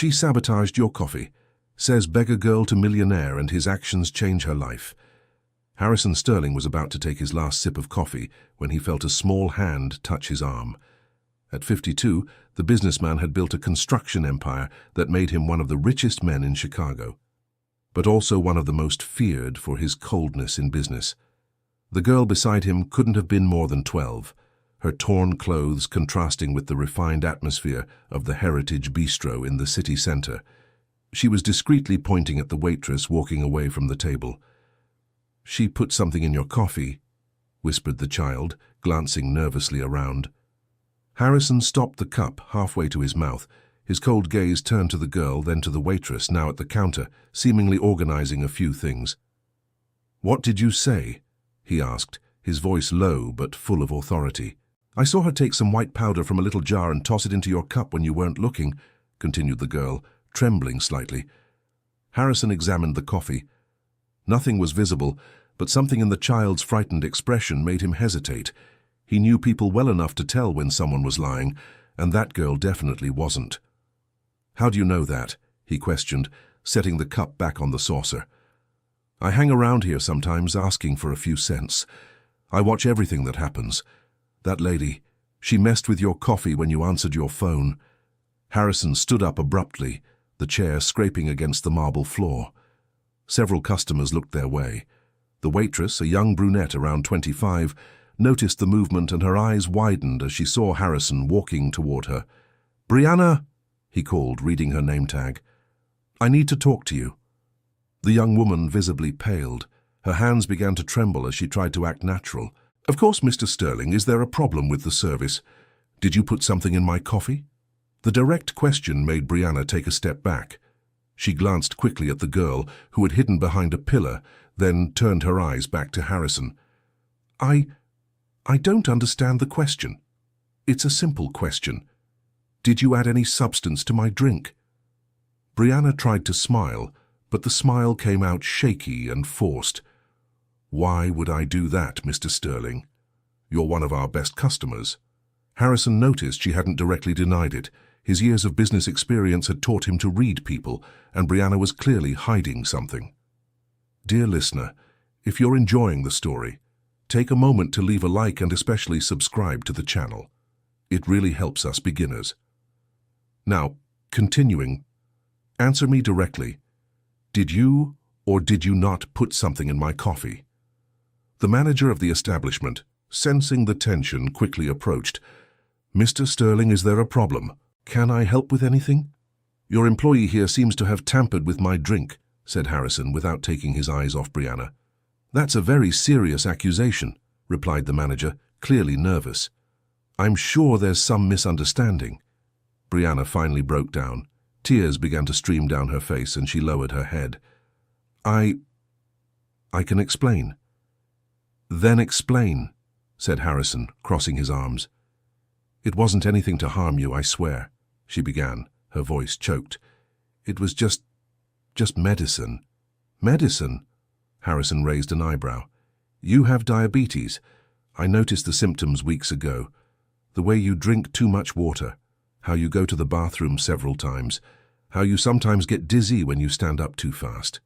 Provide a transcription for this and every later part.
She sabotaged your coffee, says Beggar girl to Millionaire, and his actions change her life. Harrison Sterling was about to take his last sip of coffee when he felt a small hand touch his arm. At 52, the businessman had built a construction empire that made him one of the richest men in Chicago, but also one of the most feared for his coldness in business. The girl beside him couldn't have been more than 12, her torn clothes contrasting with the refined atmosphere of the Heritage Bistro in the city center. She was discreetly pointing at the waitress walking away from the table. "She put something in your coffee," whispered the child, glancing nervously around. Harrison stopped the cup halfway to his mouth. His cold gaze turned to the girl, then to the waitress, now at the counter, seemingly organizing a few things. "What did you say?" he asked, his voice low but full of authority. "I saw her take some white powder from a little jar and toss it into your cup when you weren't looking," continued the girl, trembling slightly. Harrison examined the coffee. Nothing was visible, but something in the child's frightened expression made him hesitate. He knew people well enough to tell when someone was lying, and that girl definitely wasn't. "How do you know that?" he questioned, setting the cup back on the saucer. "I hang around here sometimes asking for a few cents. I watch everything that happens. That lady, she messed with your coffee when you answered your phone." Harrison stood up abruptly, the chair scraping against the marble floor. Several customers looked their way. The waitress, a young brunette around 25, noticed the movement and her eyes widened as she saw Harrison walking toward her. "Brianna," he called, reading her name tag. "I need to talk to you." The young woman visibly paled. Her hands began to tremble as she tried to act natural. "Of course, Mr. Sterling, is there a problem with the service? Did you put something in my coffee?" The direct question made Brianna take a step back. She glanced quickly at the girl, who had hidden behind a pillar, then turned her eyes back to Harrison. I don't understand the question. It's a simple question. Did you add any substance to my drink?" Brianna tried to smile, but the smile came out shaky and forced. "Why would I do that, Mr. Sterling? You're one of our best customers." Harrison noticed she hadn't directly denied it. His years of business experience had taught him to read people, and Brianna was clearly hiding something. Dear listener, if you're enjoying the story, take a moment to leave a like and especially subscribe to the channel. It really helps us beginners. Now, continuing, answer me directly. Did you or did you not put something in my coffee? The manager of the establishment, sensing the tension, quickly approached. "Mr. Sterling, is there a problem? Can I help with anything?" "Your employee here seems to have tampered with my drink," said Harrison without taking his eyes off Brianna. "That's a very serious accusation," replied the manager, clearly nervous. "I'm sure there's some misunderstanding." Brianna finally broke down. Tears began to stream down her face and she lowered her head. I can explain." "Then explain," said Harrison, crossing his arms. "It wasn't anything to harm you, I swear," she began, her voice choked. "It was just medicine." "Medicine?" Harrison raised an eyebrow. "You have diabetes. I noticed the symptoms weeks ago. The way you drink too much water, how you go to the bathroom several times, how you sometimes get dizzy when you stand up too fast."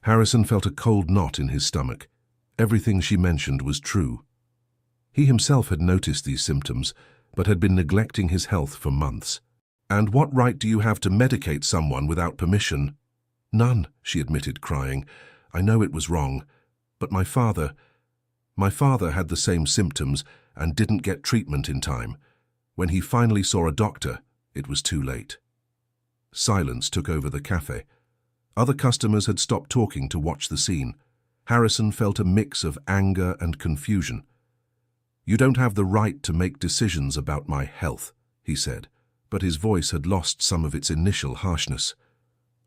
Harrison felt a cold knot in his stomach. Everything she mentioned was true. He himself had noticed these symptoms, but had been neglecting his health for months. "And what right do you have to medicate someone without permission?" "None," she admitted, crying. "I know it was wrong, but my father had the same symptoms and didn't get treatment in time. When he finally saw a doctor, it was too late." Silence took over the cafe. Other customers had stopped talking to watch the scene. Harrison felt a mix of anger and confusion. "You don't have the right to make decisions about my health," he said, but his voice had lost some of its initial harshness.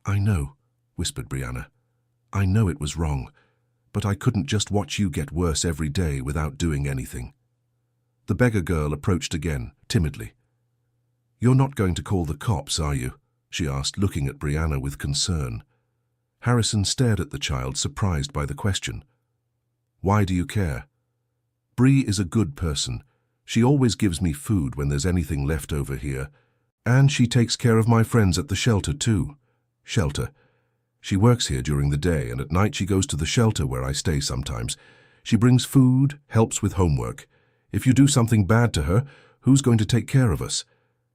"I know," whispered Brianna. "I know it was wrong, but I couldn't just watch you get worse every day without doing anything." The beggar girl approached again, timidly. "You're not going to call the cops, are you?" she asked, looking at Brianna with concern. Harrison stared at the child, surprised by the question. "Why do you care?" "Bree is a good person. She always gives me food when there's anything left over here. And she takes care of my friends at the shelter too. Shelter. She works here during the day, and at night she goes to the shelter where I stay sometimes. She brings food, helps with homework. If you do something bad to her, who's going to take care of us?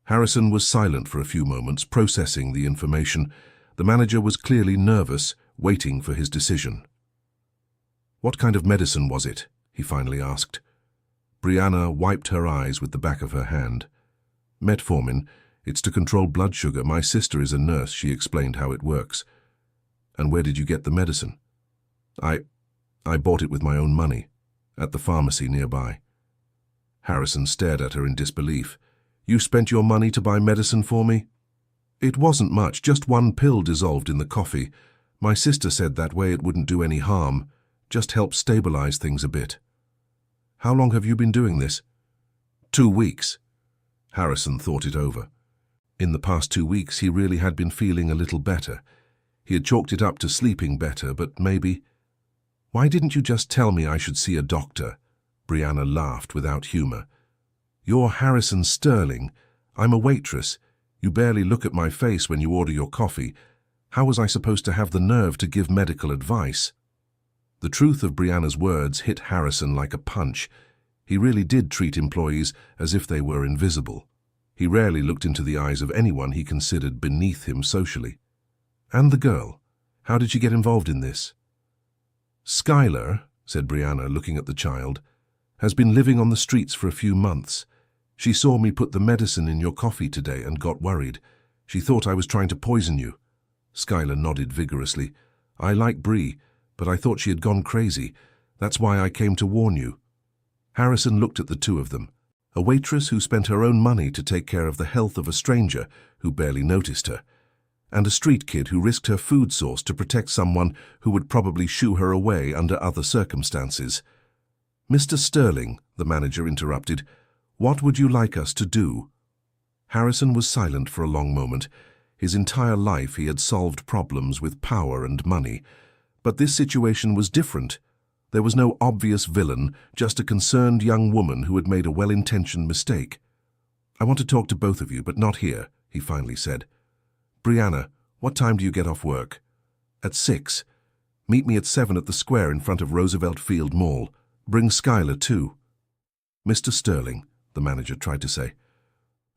Harrison was silent for a few moments, processing the information. The manager was clearly nervous, waiting for his decision. What kind of medicine was it? He finally asked. Brianna wiped her eyes with the back of her hand. Metformin. It's to control blood sugar. My sister is a nurse. She explained how it works. And where did you get the medicine? I bought it with my own money, at the pharmacy nearby. Harrison stared at her in disbelief. You spent your money to buy medicine for me? It wasn't much, just one pill dissolved in the coffee. My sister said that way it wouldn't do any harm, just help stabilize things a bit. How long have you been doing this? 2 weeks. Harrison thought it over. In the past 2 weeks, he really had been feeling a little better. He had chalked it up to sleeping better, but maybe... Why didn't you just tell me I should see a doctor? Brianna laughed without humor. You're Harrison Sterling. I'm a waitress. You barely look at my face when you order your coffee. How was I supposed to have the nerve to give medical advice? The truth of Brianna's words hit Harrison like a punch. He really did treat employees as if they were invisible. He rarely looked into the eyes of anyone he considered beneath him socially. And the girl, how did she get involved in this? Skylar, said Brianna, looking at the child, has been living on the streets for a few months. She saw me put the medicine in your coffee today and got worried. She thought I was trying to poison you. Skylar nodded vigorously. I like Bree, but I thought she had gone crazy. That's why I came to warn you. Harrison looked at the two of them. A waitress who spent her own money to take care of the health of a stranger who barely noticed her, and a street kid who risked her food source to protect someone who would probably shoo her away under other circumstances. Mr. Sterling, the manager interrupted, what would you like us to do? Harrison was silent for a long moment. His entire life he had solved problems with power and money, but this situation was different. There was no obvious villain, just a concerned young woman who had made a well-intentioned mistake. I want to talk to both of you, but not here, he finally said. Brianna, what time do you get off work? At 6. Meet me at 7 at the square in front of Roosevelt Field Mall. Bring Skylar too. Mr. Sterling, the manager tried to say.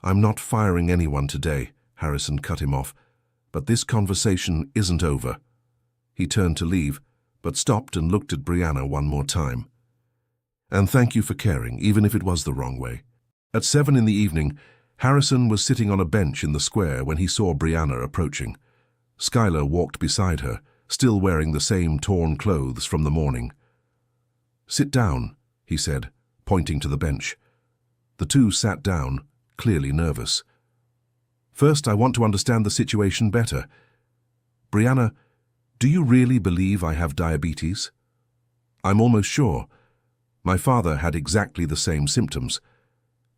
I'm not firing anyone today, Harrison cut him off. But this conversation isn't over. He turned to leave, but stopped and looked at Brianna one more time. And thank you for caring, even if it was the wrong way. At 7 in the evening, Harrison was sitting on a bench in the square when he saw Brianna approaching. Skylar walked beside her, still wearing the same torn clothes from the morning. Sit down, he said, pointing to the bench. The two sat down, clearly nervous. First, I want to understand the situation better. Brianna, do you really believe I have diabetes? I'm almost sure. My father had exactly the same symptoms,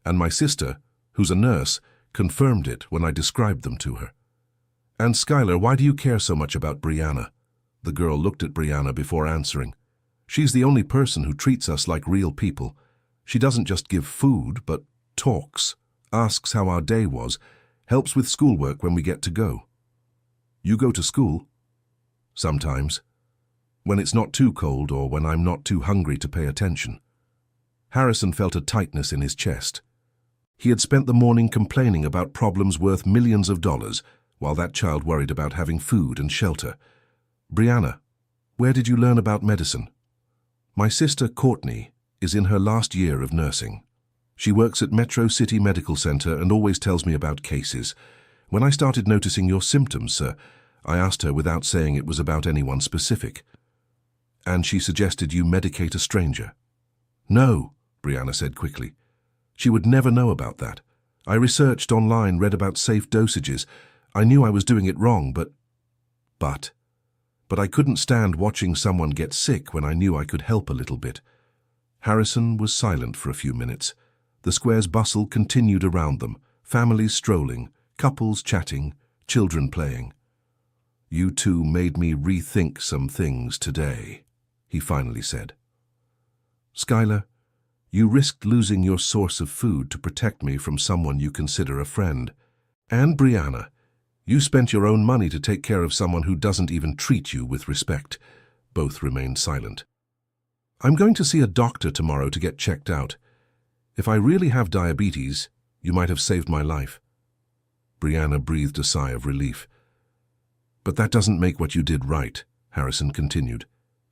and my sister, who's a nurse, confirmed it when I described them to her. And Skylar, why do you care so much about Brianna? The girl looked at Brianna before answering. She's the only person who treats us like real people. She doesn't just give food, but talks, asks how our day was, helps with schoolwork when we get to go. You go to school? Sometimes. When it's not too cold or when I'm not too hungry to pay attention. Harrison felt a tightness in his chest. He had spent the morning complaining about problems worth millions of dollars, while that child worried about having food and shelter. Brianna, where did you learn about medicine? My sister, Courtney, is in her last year of nursing. She works at Metro City Medical Center and always tells me about cases. When I started noticing your symptoms, sir, I asked her without saying it was about anyone specific. And she suggested you medicate a stranger. No, Brianna said quickly. She would never know about that. I researched online, read about safe dosages. I knew I was doing it wrong, but I couldn't stand watching someone get sick when I knew I could help a little bit. Harrison was silent for a few minutes. The square's bustle continued around them, families strolling, couples chatting, children playing. You two made me rethink some things today, he finally said. Skylar, you risked losing your source of food to protect me from someone you consider a friend. And Brianna, you spent your own money to take care of someone who doesn't even treat you with respect. Both remained silent. I'm going to see a doctor tomorrow to get checked out. If I really have diabetes, you might have saved my life. Brianna breathed a sigh of relief. But that doesn't make what you did right, Harrison continued.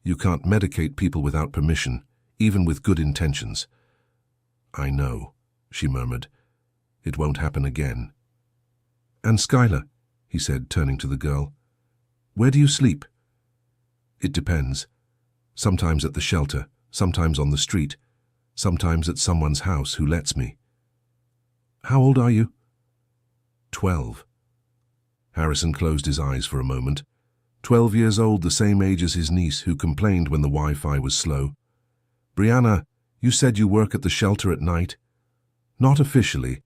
You can't medicate people without permission, even with good intentions. I know, she murmured. It won't happen again. And Skylar, he said, turning to the girl. Where do you sleep? It depends. Sometimes at the shelter, sometimes on the street, sometimes at someone's house who lets me. How old are you? 12. Harrison closed his eyes for a moment. 12 years old, the same age as his niece, who complained when the Wi-Fi was slow. Brianna, you said you work at the shelter at night? Not officially.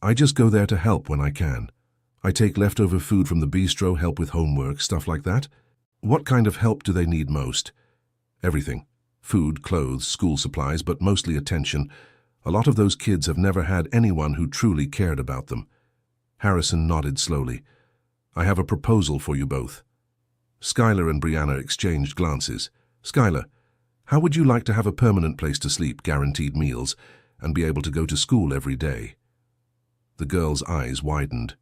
I just go there to help when I can. I take leftover food from the bistro, help with homework, stuff like that. What kind of help do they need most? Everything. Food, clothes, school supplies, but mostly attention. A lot of those kids have never had anyone who truly cared about them. Harrison nodded slowly. I have a proposal for you both. Skylar and Brianna exchanged glances. Skylar, how would you like to have a permanent place to sleep, guaranteed meals, and be able to go to school every day? The girl's eyes widened.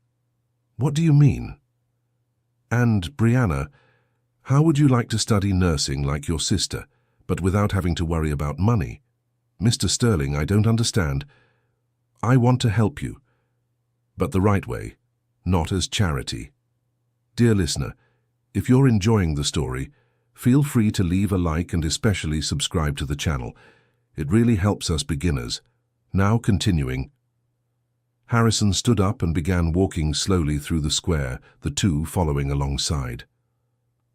What do you mean? And, Brianna, how would you like to study nursing like your sister, but without having to worry about money? Mr. Sterling, I don't understand. I want to help you, but the right way, not as charity. Dear listener, if you're enjoying the story, feel free to leave a like and especially subscribe to the channel. It really helps us beginners. Now continuing. Harrison stood up and began walking slowly through the square, the two following alongside.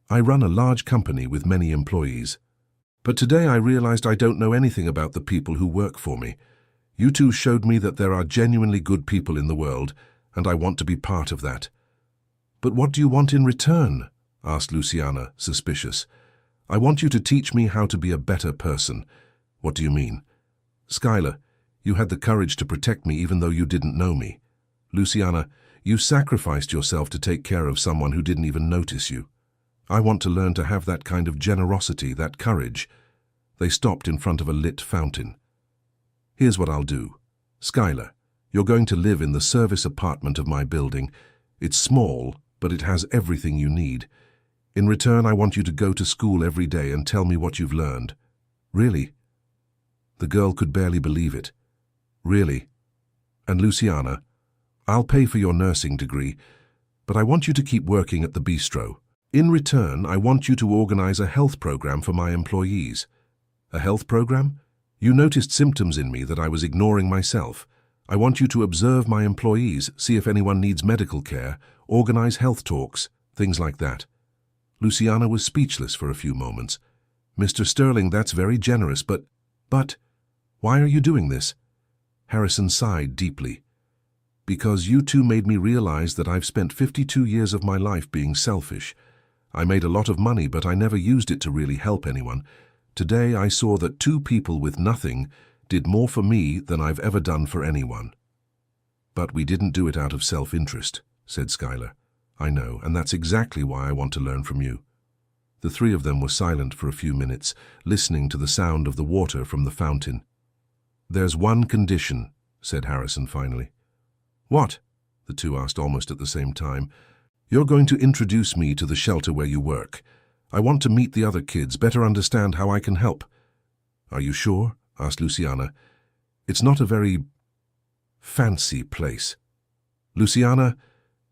I run a large company with many employees. But today I realized I don't know anything about the people who work for me. You two showed me that there are genuinely good people in the world, and I want to be part of that. But what do you want in return? Asked Luciana, suspicious. I want you to teach me how to be a better person. What do you mean? Skylar, you had the courage to protect me even though you didn't know me. Luciana, you sacrificed yourself to take care of someone who didn't even notice you. I want to learn to have that kind of generosity, that courage. They stopped in front of a lit fountain. Here's what I'll do. Skylar, you're going to live in the service apartment of my building. It's small, but it has everything you need. In return, I want you to go to school every day and tell me what you've learned. Really? The girl could barely believe it. Really? And Luciana, I'll pay for your nursing degree, but I want you to keep working at the bistro. In return, I want you to organize a health program for my employees. A health program? You noticed symptoms in me that I was ignoring myself. I want you to observe my employees, see if anyone needs medical care, organize health talks, things like that. Luciana was speechless for a few moments. Mr. Sterling, that's very generous, but, why are you doing this? Harrison sighed deeply. Because you two made me realize that I've spent 52 years of my life being selfish. I made a lot of money, but I never used it to really help anyone. Today I saw that two people with nothing did more for me than I've ever done for anyone. But we didn't do it out of self-interest, said Skylar. I know, and that's exactly why I want to learn from you. The three of them were silent for a few minutes, listening to the sound of the water from the fountain. There's one condition, said Harrison finally. What? The two asked almost at the same time. You're going to introduce me to the shelter where you work. I want to meet the other kids, better understand how I can help. Are you sure? Asked Luciana. It's not a very fancy place. Luciana,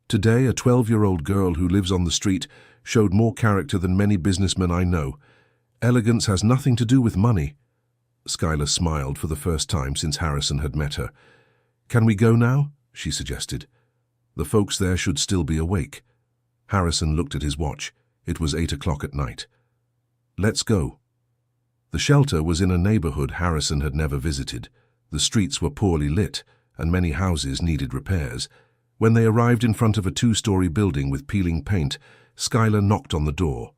today a 12-year-old girl who lives on the street showed more character than many businessmen I know. Elegance has nothing to do with money. Skylar smiled for the first time since Harrison had met her. Can we go now? She suggested. The folks there should still be awake. Harrison looked at his watch. It was 8 o'clock at night. Let's go. The shelter was in a neighborhood Harrison had never visited. The streets were poorly lit, and many houses needed repairs. When they arrived in front of a 2-story building with peeling paint, Skylar knocked on the door.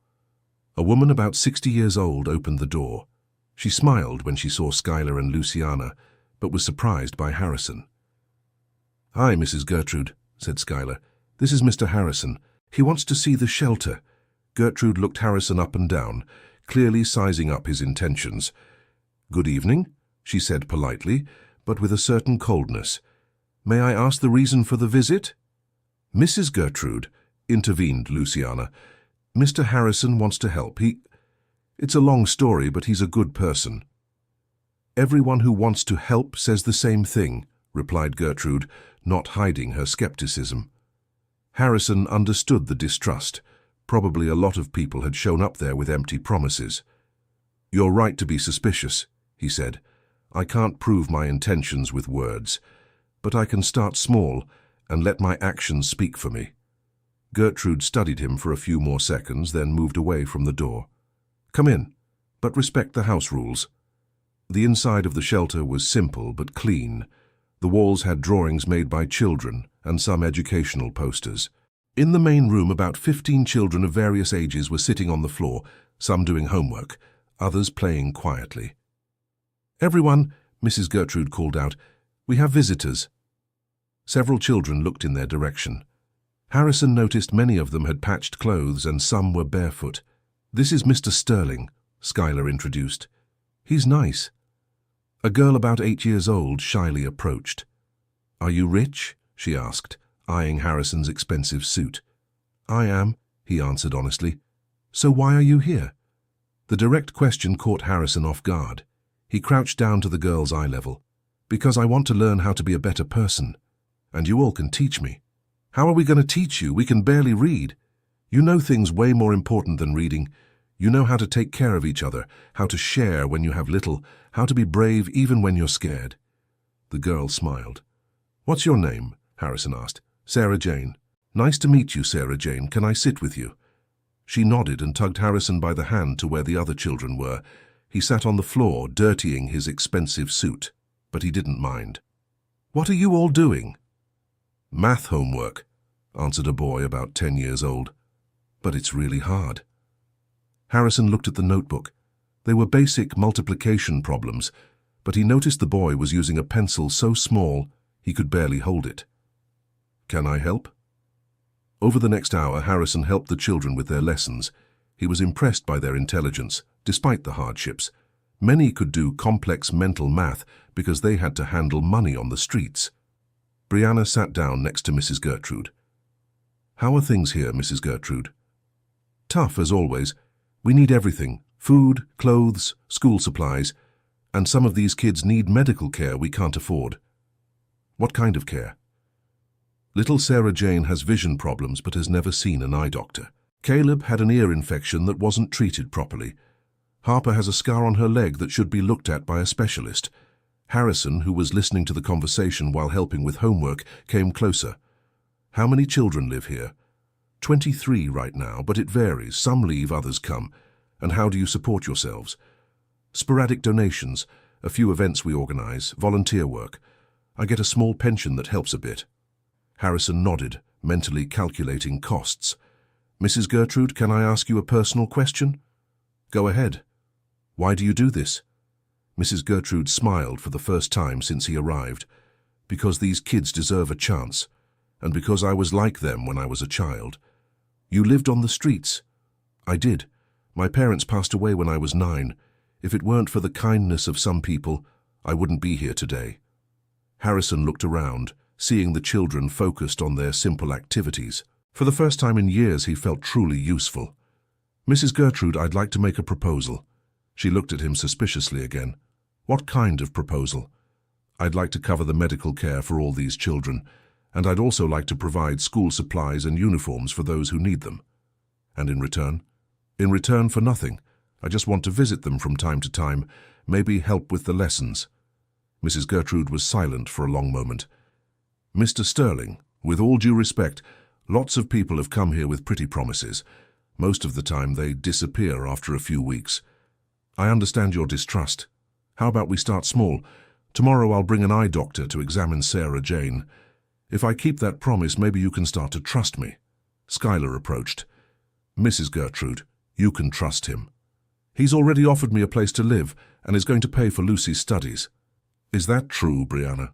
A woman about 60 years old opened the door. She smiled when she saw Skylar and Luciana, but was surprised by Harrison. Hi, Mrs. Gertrude, said Schuyler. "This is Mr. Harrison. He wants to see the shelter." Gertrude looked Harrison up and down, clearly sizing up his intentions. "Good evening," she said politely, but with a certain coldness. "May I ask the reason for the visit?" "Mrs. Gertrude," intervened Luciana, "Mr. Harrison wants to help. It's a long story, but he's a good person." "Everyone who wants to help says the same thing," replied Gertrude, not hiding her skepticism. Harrison understood the distrust. Probably a lot of people had shown up there with empty promises. "You're right to be suspicious," he said. "I can't prove my intentions with words, but I can start small and let my actions speak for me." Gertrude studied him for a few more seconds, then moved away from the door. "Come in, but respect the house rules." The inside of the shelter was simple but clean. The walls had drawings made by children and some educational posters. In the main room, about 15 children of various ages were sitting on the floor, some doing homework, others playing quietly. "Everyone," Mrs. Gertrude called out, "we have visitors." Several children looked in their direction. Harrison noticed many of them had patched clothes and some were barefoot. "This is Mr. Sterling," Schuyler introduced. "He's nice." A girl about 8 years old shyly approached. "Are you rich?" she asked, eyeing Harrison's expensive suit. "I am," he answered honestly. "So why are you here?" The direct question caught Harrison off guard. He crouched down to the girl's eye level. "Because I want to learn how to be a better person. And you all can teach me." "How are we going to teach you? We can barely read." "You know things way more important than reading. You know how to take care of each other, how to share when you have little, how to be brave even when you're scared." The girl smiled. "What's your name?" Harrison asked. "Sarah Jane." "Nice to meet you, Sarah Jane. Can I sit with you?" She nodded and tugged Harrison by the hand to where the other children were. He sat on the floor, dirtying his expensive suit, but he didn't mind. "What are you all doing?" "Math homework," answered a boy about 10 years old. "But it's really hard." Harrison looked at the notebook. They were basic multiplication problems, but he noticed the boy was using a pencil so small he could barely hold it. "Can I help?" Over the next hour, Harrison helped the children with their lessons. He was impressed by their intelligence, despite the hardships. Many could do complex mental math because they had to handle money on the streets. Brianna sat down next to Mrs. Gertrude. "How are things here, Mrs. Gertrude?" "Tough, as always. We need everything: food, clothes, school supplies, and some of these kids need medical care we can't afford." "What kind of care?" "Little Sarah Jane has vision problems but has never seen an eye doctor. Caleb had an ear infection that wasn't treated properly. Harper has a scar on her leg that should be looked at by a specialist." Harrison, who was listening to the conversation while helping with homework, came closer. "How many children live here?" 23 right now, but it varies. Some leave, others come. "And how do you support yourselves?" "Sporadic donations, a few events we organize, volunteer work. I get a small pension that helps a bit." Harrison nodded, mentally calculating costs. "Mrs. Gertrude, can I ask you a personal question?" "Go ahead." "Why do you do this?" Mrs. Gertrude smiled for the first time since he arrived. "Because these kids deserve a chance, and because I was like them when I was a child." "You lived on the streets?" "I did. My parents passed away when I was 9. If it weren't for the kindness of some people, I wouldn't be here today." Harrison looked around, seeing the children focused on their simple activities. For the first time in years, he felt truly useful. "Mrs. Gertrude, I'd like to make a proposal." She looked at him suspiciously again. "What kind of proposal?" "I'd like to cover the medical care for all these children, and I'd also like to provide school supplies and uniforms for those who need them." "And in return?" "In return for nothing. I just want to visit them from time to time, maybe help with the lessons." Mrs. Gertrude was silent for a long moment. "Mr. Sterling, with all due respect, lots of people have come here with pretty promises. Most of the time they disappear after a few weeks. I understand your distrust. How about we start small? Tomorrow I'll bring an eye doctor to examine Sarah Jane. If I keep that promise, maybe you can start to trust me." Schuyler approached. "Mrs. Gertrude, you can trust him. He's already offered me a place to live and is going to pay for Lucy's studies." "Is that true, Brianna?"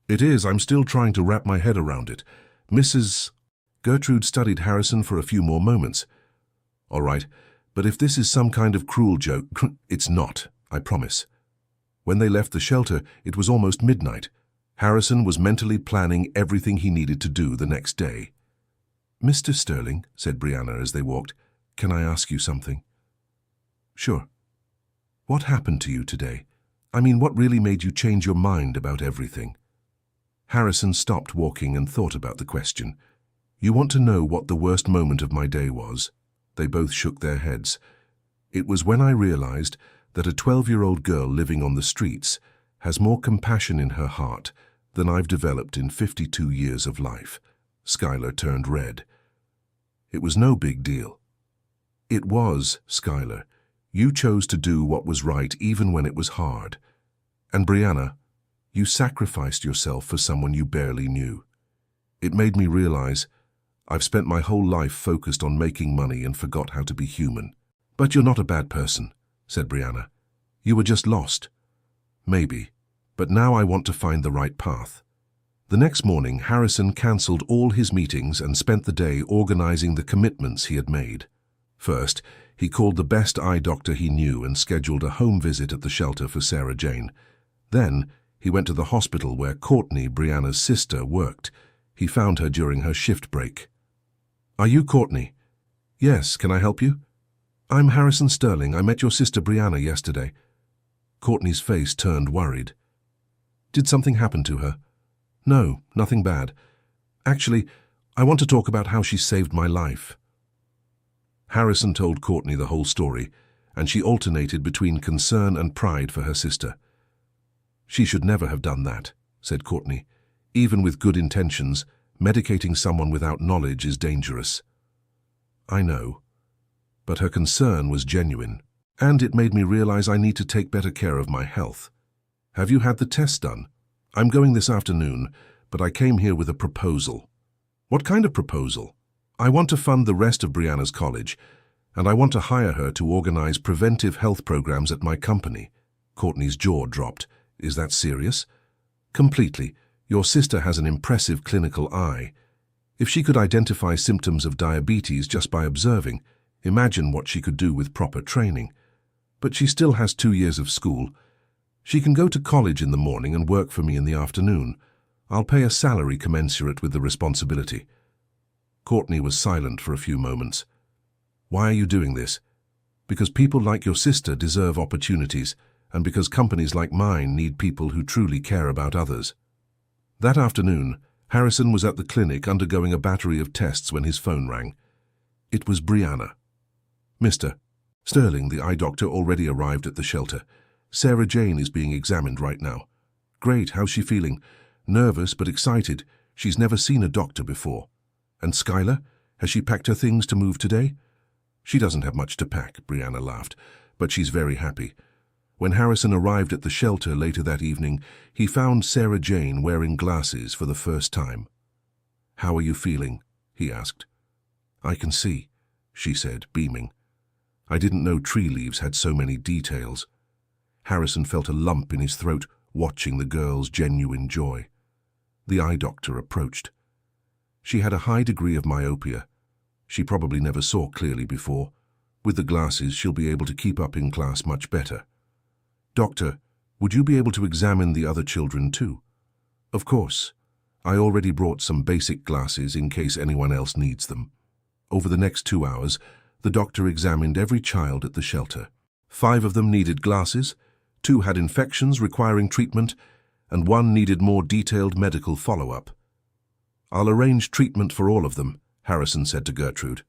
"It is. I'm still trying to wrap my head around it. Mrs. Gertrude studied Harrison for a few more moments. All right, but if this is some kind of cruel joke, it's not, I promise. When they left the shelter, it was almost midnight. Harrison was mentally planning everything he needed to do the next day. Mr. Sterling, said Brianna as they walked, can I ask you something? Sure. What happened to you today? I mean, what really made you change your mind about everything? Harrison stopped walking and thought about the question. You want to know what the worst moment of my day was? They both shook their heads. It was when I realized that a 12-year-old girl living on the streets has more compassion in her heart than I've developed in 52 years of life. Skylar turned red. It was no big deal. It was, Skylar. You chose to do what was right even when it was hard. And Brianna, you sacrificed yourself for someone you barely knew. It made me realize I've spent my whole life focused on making money and forgot how to be human. But you're not a bad person, said Brianna. You were just lost. Maybe, but now I want to find the right path. The next morning, Harrison cancelled all his meetings and spent the day organizing the commitments he had made. First, he called the best eye doctor he knew and scheduled a home visit at the shelter for Sarah Jane. Then, he went to the hospital where Courtney, Brianna's sister, worked. He found her during her shift break. Are you Courtney? Yes, can I help you? I'm Harrison Sterling. I met your sister Brianna yesterday. Courtney's face turned worried. Did something happen to her? No, nothing bad. Actually, I want to talk about how she saved my life. Harrison told Courtney the whole story, and she alternated between concern and pride for her sister. She should never have done that, said Courtney. Even with good intentions, medicating someone without knowledge is dangerous. I know, but her concern was genuine, and it made me realize I need to take better care of my health. Have you had the test done? I'm going this afternoon, but I came here with a proposal. What kind of proposal? I want to fund the rest of Brianna's college, and I want to hire her to organize preventive health programs at my company. Courtney's jaw dropped. Is that serious? Completely. Your sister has an impressive clinical eye. If she could identify symptoms of diabetes just by observing, imagine what she could do with proper training. But she still has 2 years of school. She can go to college in the morning and work for me in the afternoon. I'll pay a salary commensurate with the responsibility. Courtney was silent for a few moments. Why are you doing this? Because people like your sister deserve opportunities, and because companies like mine need people who truly care about others. That afternoon, Harrison was at the clinic undergoing a battery of tests when his phone rang. It was Brianna. Mr. Sterling, the eye doctor, already arrived at the shelter. Sarah Jane is being examined right now. Great, how's she feeling? Nervous but excited. She's never seen a doctor before. And Skylar? Has she packed her things to move today? She doesn't have much to pack, Brianna laughed, but she's very happy. When Harrison arrived at the shelter later that evening, he found Sarah Jane wearing glasses for the first time. How are you feeling? He asked. I can see, she said, beaming. I didn't know tree leaves had so many details. Harrison felt a lump in his throat, watching the girl's genuine joy. The eye doctor approached. She had a high degree of myopia. She probably never saw clearly before. With the glasses, she'll be able to keep up in class much better. Doctor, would you be able to examine the other children too? Of course. I already brought some basic glasses in case anyone else needs them. Over the next 2 hours, the doctor examined every child at the shelter. 5 of them needed glasses, 2 had infections requiring treatment, and 1 needed more detailed medical follow-up. I'll arrange treatment for all of them, Harrison said to Gertrude.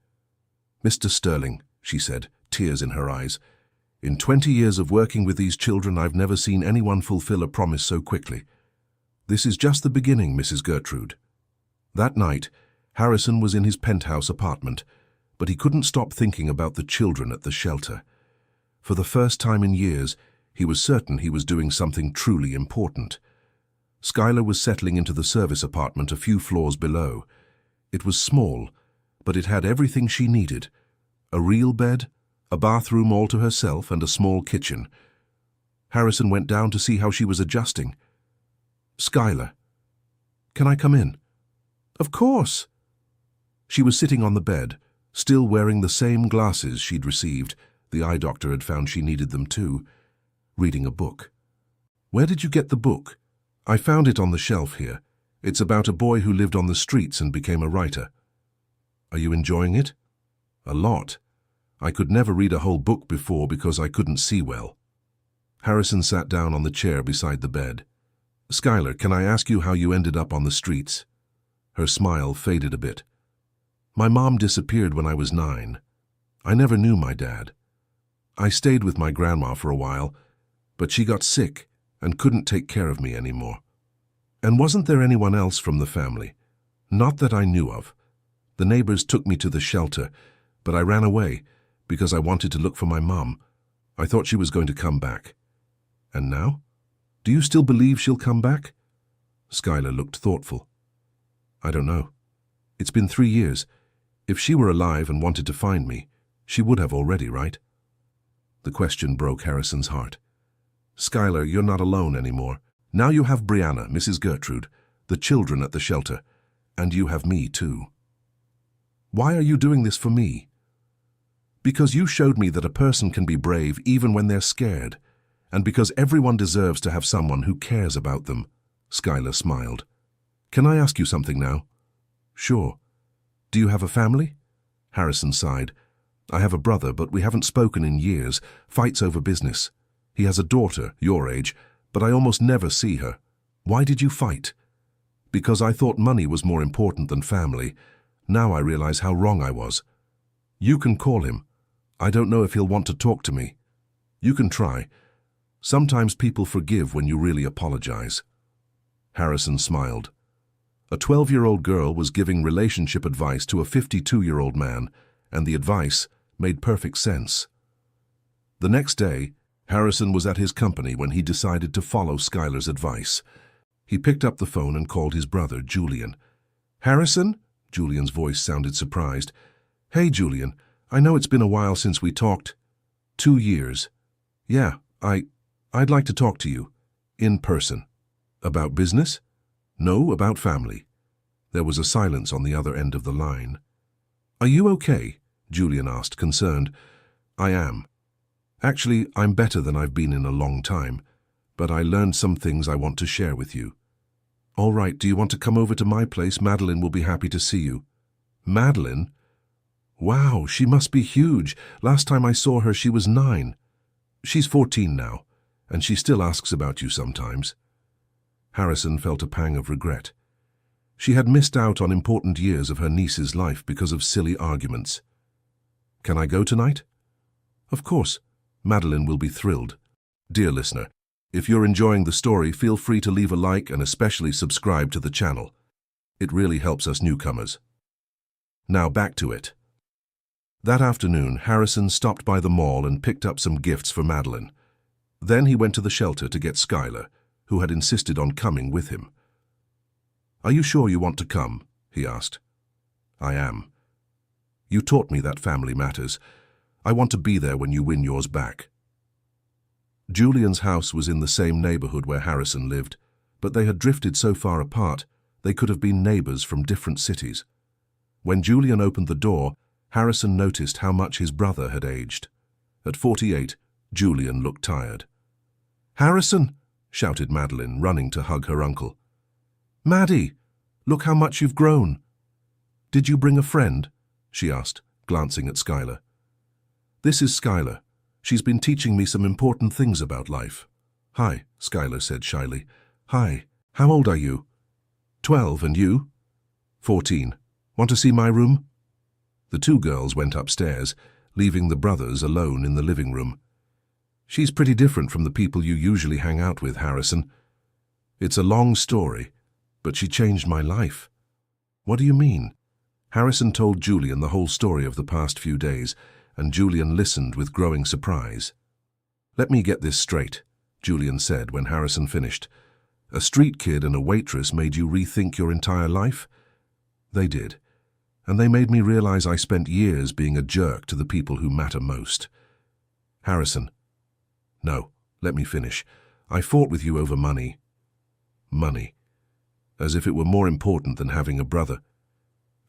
Mr. Sterling, she said, tears in her eyes. In 20 years of working with these children, I've never seen anyone fulfill a promise so quickly. This is just the beginning, Mrs. Gertrude. That night, Harrison was in his penthouse apartment, but he couldn't stop thinking about the children at the shelter. For the first time in years, he was certain he was doing something truly important. Skylar was settling into the service apartment a few floors below. It was small, but it had everything she needed. A real bed, a bathroom all to herself, and a small kitchen. Harrison went down to see how she was adjusting. Skylar, can I come in? Of course. She was sitting on the bed, still wearing the same glasses she'd received. The eye doctor had found she needed them too, reading a book. Where did you get the book? I found it on the shelf here. It's about a boy who lived on the streets and became a writer. Are you enjoying it? A lot. I could never read a whole book before because I couldn't see well. Harrison sat down on the chair beside the bed. Skylar, can I ask you how you ended up on the streets? Her smile faded a bit. My mom disappeared when I was 9. I never knew my dad. I stayed with my grandma for a while, but she got sick and couldn't take care of me anymore. And wasn't there anyone else from the family? Not that I knew of. The neighbors took me to the shelter, but I ran away because I wanted to look for my mom. I thought she was going to come back. And now? Do you still believe she'll come back? Skylar looked thoughtful. I don't know. It's been 3 years. If she were alive and wanted to find me, she would have already, right? The question broke Harrison's heart. Skylar, you're not alone anymore. Now you have Brianna, Mrs. Gertrude, the children at the shelter, and you have me too. Why are you doing this for me? Because you showed me that a person can be brave even when they're scared, and because everyone deserves to have someone who cares about them. Skylar smiled. Can I ask you something now? Sure. Do you have a family? Harrison sighed. I have a brother, but we haven't spoken in years, fights over business. He has a daughter, your age, but I almost never see her. Why did you fight? Because I thought money was more important than family. Now I realize how wrong I was. You can call him. I don't know if he'll want to talk to me. You can try. Sometimes people forgive when you really apologize. Harrison smiled. A 12-year-old girl was giving relationship advice to a 52-year-old man, and the advice made perfect sense. The next day, Harrison was at his company when he decided to follow Skylar's advice. He picked up the phone and called his brother, Julian. Harrison? Julian's voice sounded surprised. Hey, Julian, I know it's been a while since we talked. 2 years. Yeah, I'd like to talk to you. In person. About business? No, about family. There was a silence on the other end of the line. Are you okay? Julian asked, concerned. I am. Actually, I'm better than I've been in a long time, but I learned some things I want to share with you. All right, do you want to come over to my place? Madeline will be happy to see you. Madeline? Wow, she must be huge. Last time I saw her, she was 9. She's 14 now, and she still asks about you sometimes. Harrison felt a pang of regret. She had missed out on important years of her niece's life because of silly arguments. Can I go tonight? Of course. Madeline will be thrilled. Dear listener, if you're enjoying the story, feel free to leave a like and especially subscribe to the channel. It really helps us newcomers. Now back to it. That afternoon, Harrison stopped by the mall and picked up some gifts for Madeline. Then he went to the shelter to get Skylar, who had insisted on coming with him. Are you sure you want to come? He asked. I am. You taught me that family matters. I want to be there when you win yours back. Julian's house was in the same neighborhood where Harrison lived, but they had drifted so far apart they could have been neighbors from different cities. When Julian opened the door, Harrison noticed how much his brother had aged. At 48, Julian looked tired. Harrison! Shouted Madeline, running to hug her uncle. Maddie, look how much you've grown. Did you bring a friend? She asked, glancing at Skylar. This is Skylar. She's been teaching me some important things about life. Hi, Skylar said shyly. Hi, how old are you? 12, and you? 14. Want to see my room? The two girls went upstairs, leaving the brothers alone in the living room. She's pretty different from the people you usually hang out with, Harrison. It's a long story, but she changed my life. What do you mean? Harrison told Julian the whole story of the past few days, and Julian listened with growing surprise. Let me get this straight, Julian said when Harrison finished. A street kid and a waitress made you rethink your entire life? They did, and they made me realize I spent years being a jerk to the people who matter most. Harrison. No, let me finish. I fought with you over money. Money. As if it were more important than having a brother.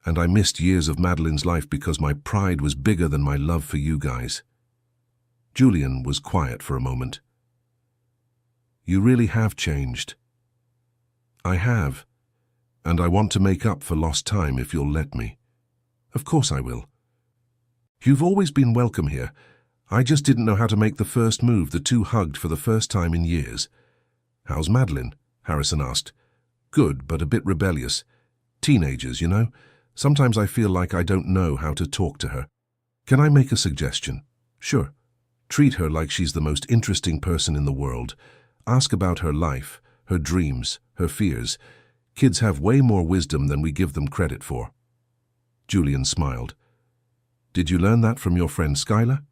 And I missed years of Madeline's life because my pride was bigger than my love for you guys." Julian was quiet for a moment. "You really have changed." "I have, and I want to make up for lost time if you'll let me." "Of course I will." "You've always been welcome here. I just didn't know how to make the first move." The two hugged for the first time in years. "How's Madeline?" Harrison asked. "Good, but a bit rebellious. Teenagers, you know. Sometimes I feel like I don't know how to talk to her." "Can I make a suggestion?" "Sure. Treat her like she's the most interesting person in the world. Ask about her life, her dreams, her fears. Kids have way more wisdom than we give them credit for." Julian smiled. "Did you learn that from your friend Skylar?"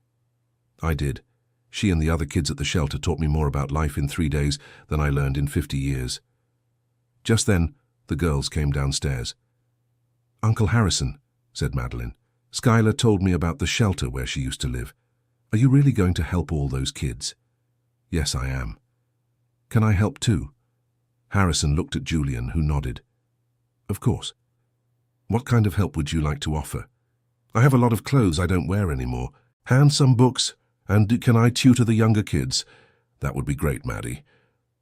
"I did. She and the other kids at the shelter taught me more about life in 3 days than I learned in 50 years. Just then, the girls came downstairs. "Uncle Harrison," said Madeline, "Skylar told me about the shelter where she used to live. Are you really going to help all those kids?" "Yes, I am." "Can I help too?" Harrison looked at Julian, who nodded. "Of course. What kind of help would you like to offer?" "I have a lot of clothes I don't wear anymore. Hand some books, and can I tutor the younger kids?" "That would be great, Maddie."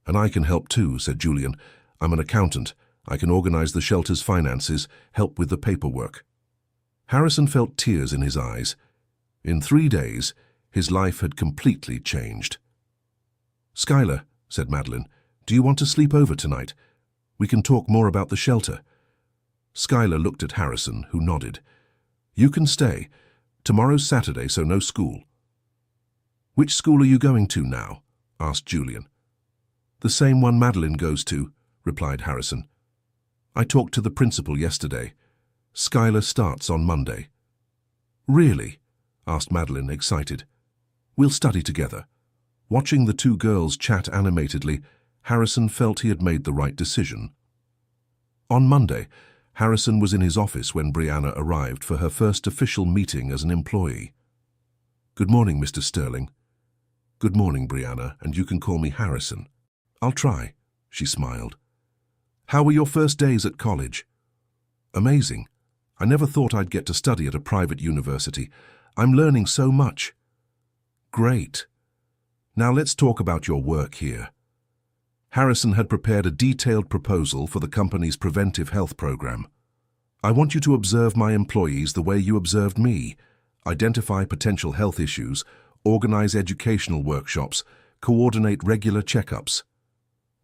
"And I can help too," said Julian. "I'm an accountant. I can organize the shelter's finances, help with the paperwork." Harrison felt tears in his eyes. In 3 days, his life had completely changed. "Skylar," said Madeline, "do you want to sleep over tonight? We can talk more about the shelter." Skylar looked at Harrison, who nodded. "You can stay. Tomorrow's Saturday, so no school." "Which school are you going to now?" asked Julian. "The same one Madeline goes to," replied Harrison. "I talked to the principal yesterday. Skylar starts on Monday." "Really?" asked Madeline, excited. "We'll study together." Watching the two girls chat animatedly, Harrison felt he had made the right decision. On Monday, Harrison was in his office when Brianna arrived for her first official meeting as an employee. "Good morning, Mr. Sterling." "Good morning, Brianna, and you can call me Harrison." "I'll try," she smiled. "How were your first days at college?" "Amazing. I never thought I'd get to study at a private university. I'm learning so much." "Great. Now let's talk about your work here." Harrison had prepared a detailed proposal for the company's preventive health program. "I want you to observe my employees the way you observed me, identify potential health issues, organize educational workshops, coordinate regular checkups."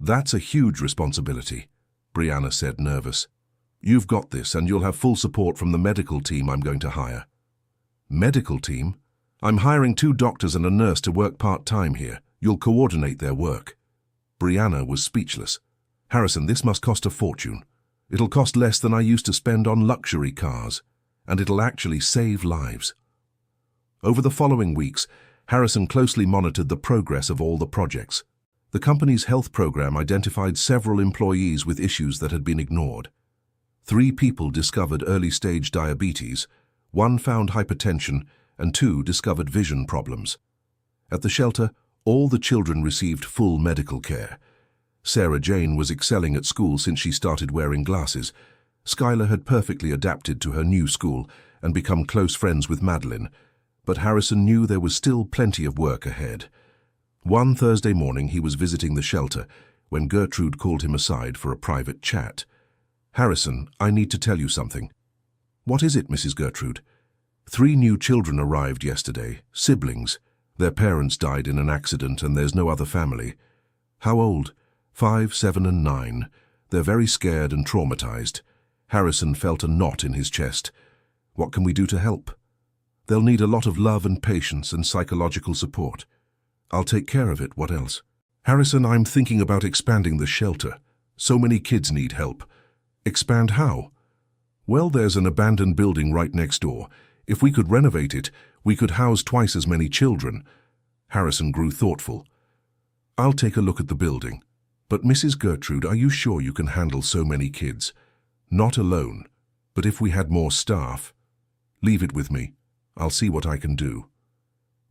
"That's a huge responsibility," Brianna said, nervous. "You've got this, and you'll have full support from the medical team I'm going to hire." "Medical team? I'm hiring 2 doctors and a nurse to work part-time here. You'll coordinate their work." Brianna was speechless. "Harrison, this must cost a fortune. It'll cost less than I used to spend on luxury cars, and it'll actually save lives." Over the following weeks, Harrison closely monitored the progress of all the projects. The company's health program identified several employees with issues that had been ignored. 3 people discovered early-stage diabetes, 1 found hypertension, and 2 discovered vision problems. At the shelter, all the children received full medical care. Sarah Jane was excelling at school since she started wearing glasses. Skylar had perfectly adapted to her new school and become close friends with Madeline, but Harrison knew there was still plenty of work ahead. One Thursday morning he was visiting the shelter when Gertrude called him aside for a private chat. "Harrison, I need to tell you something." "What is it, Mrs. Gertrude?" 3 new children arrived yesterday, siblings. Their parents died in an accident and there's no other family. "How old?" 5, 7, and 9. They're very scared and traumatized. Harrison felt a knot in his chest. "What can we do to help?" "They'll need a lot of love and patience and psychological support." "I'll take care of it. What else?" "Harrison, I'm thinking about expanding the shelter. So many kids need help." "Expand how?" "Well, there's an abandoned building right next door. If we could renovate it, we could house twice as many children." Harrison grew thoughtful. "I'll take a look at the building. But Mrs. Gertrude, are you sure you can handle so many kids?" "Not alone, but if we had more staff." "Leave it with me. I'll see what I can do."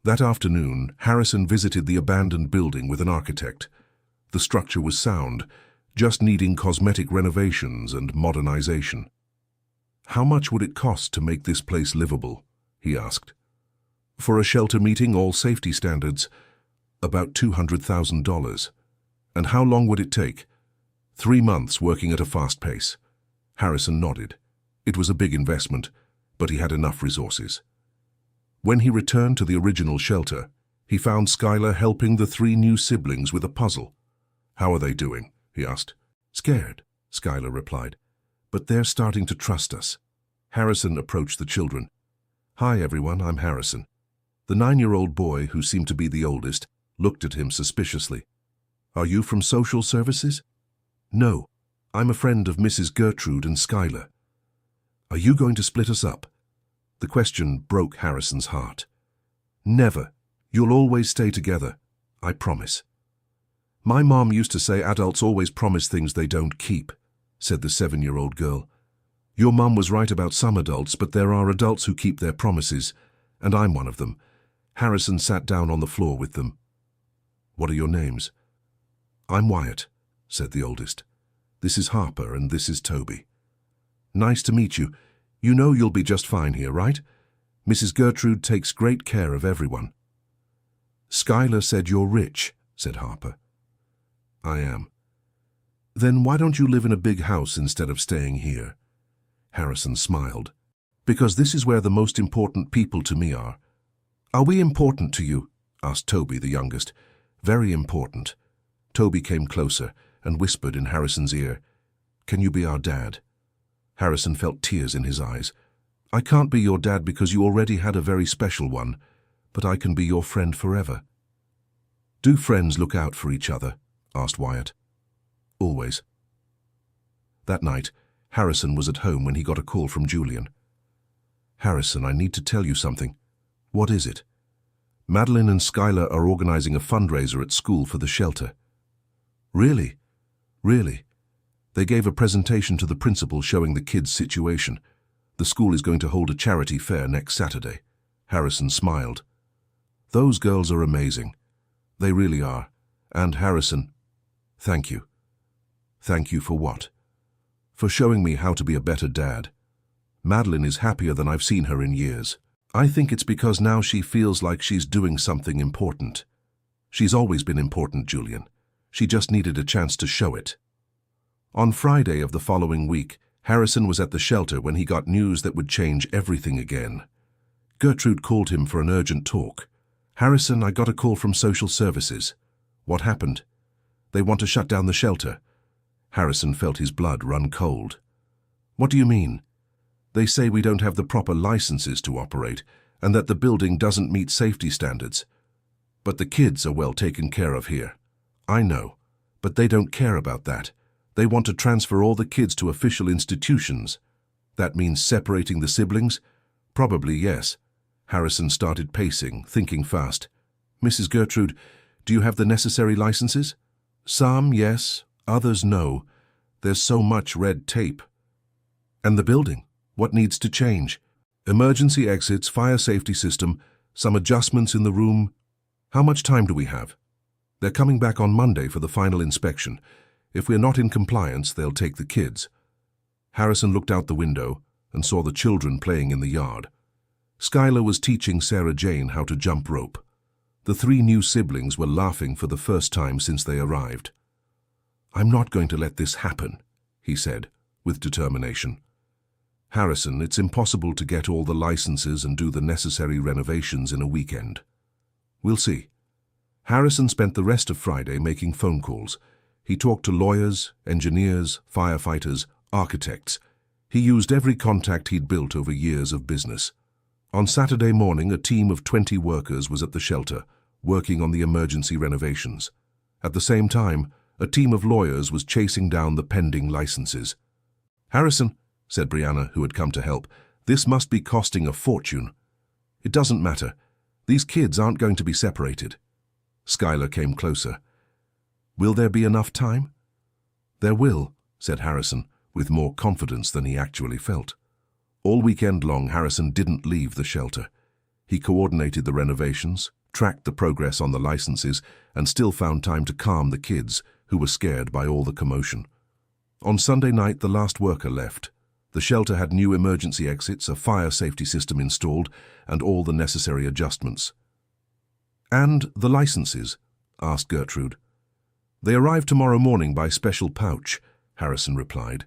That afternoon, Harrison visited the abandoned building with an architect. The structure was sound, just needing cosmetic renovations and modernization. "How much would it cost to make this place livable?" he asked. "For a shelter meeting all safety standards, about $200,000. "And how long would it take?" 3 months working at a fast pace. Harrison nodded. It was a big investment, but he had enough resources. When he returned to the original shelter, he found Skylar helping the 3 new siblings with a puzzle. "How are they doing?" he asked. "Scared," Skylar replied. "But they're starting to trust us." Harrison approached the children. "Hi everyone, I'm Harrison." The 9-year-old boy, who seemed to be the oldest, looked at him suspiciously. "Are you from social services?" "No, I'm a friend of Mrs. Gertrude and Skylar." "Are you going to split us up?" The question broke Harrison's heart. "Never. You'll always stay together. I promise." "My mom used to say adults always promise things they don't keep," said the 7-year-old girl. "Your mom was right about some adults, but there are adults who keep their promises, and I'm one of them." Harrison sat down on the floor with them. "What are your names?" "I'm Wyatt," said the oldest. "This is Harper and this is Toby." "Nice to meet you. You know you'll be just fine here, right? Mrs. Gertrude takes great care of everyone." "Skylar said you're rich," said Harper. "I am." "Then why don't you live in a big house instead of staying here?" Harrison smiled. "Because this is where the most important people to me are." "Are we important to you?" asked Toby, the youngest. "Very important." Toby came closer and whispered in Harrison's ear, "Can you be our dad?" Harrison felt tears in his eyes. "I can't be your dad because you already had a very special one, but I can be your friend forever." "Do friends look out for each other?" asked Wyatt. "Always." That night, Harrison was at home when he got a call from Julian. "Harrison, I need to tell you something." "What is it?" "Madeline and Skylar are organizing a fundraiser at school for the shelter." "Really?" "Really. They gave a presentation to the principal showing the kids' situation. The school is going to hold a charity fair next Saturday." Harrison smiled. "Those girls are amazing. They really are. And Harrison, thank you." "Thank you for what?" "For showing me how to be a better dad. Madeline is happier than I've seen her in years. I think it's because now she feels like she's doing something important. She's always been important, Julian. She just needed a chance to show it." On Friday of the following week, Harrison was at the shelter when he got news that would change everything again. Gertrude called him for an urgent talk. "Harrison, I got a call from social services." "What happened?" "They want to shut down the shelter." Harrison felt his blood run cold. "What do you mean?" "They say we don't have the proper licenses to operate and that the building doesn't meet safety standards. But the kids are well taken care of here." "I know, but they don't care about that. They want to transfer all the kids to official institutions." "That means separating the siblings?" "Probably, yes." Harrison started pacing, thinking fast. "Mrs. Gertrude, do you have the necessary licenses?" "Some, yes. Others, no. There's so much red tape." "And the building? What needs to change?" "Emergency exits, fire safety system, some adjustments in the room." "How much time do we have?" "They're coming back on Monday for the final inspection. If we're not in compliance, they'll take the kids." Harrison looked out the window and saw the children playing in the yard. Skylar was teaching Sarah Jane how to jump rope. The 3 new siblings were laughing for the first time since they arrived. "I'm not going to let this happen," he said, with determination. "Harrison, it's impossible to get all the licenses and do the necessary renovations in a weekend." "We'll see." Harrison spent the rest of Friday making phone calls. He talked to lawyers, engineers, firefighters, architects. He used every contact he'd built over years of business. On Saturday morning, a team of 20 workers was at the shelter, working on the emergency renovations. At the same time, a team of lawyers was chasing down the pending licenses. "Harrison," said Brianna, who had come to help, "this must be costing a fortune." "It doesn't matter. These kids aren't going to be separated." Skylar came closer. "Will there be enough time?" "There will," said Harrison, with more confidence than he actually felt. All weekend long, Harrison didn't leave the shelter. He coordinated the renovations, tracked the progress on the licenses, and still found time to calm the kids, who were scared by all the commotion. On Sunday night, the last worker left. The shelter had new emergency exits, a fire safety system installed, and all the necessary adjustments. "And the licenses?" asked Gertrude. "They arrive tomorrow morning by special pouch," Harrison replied.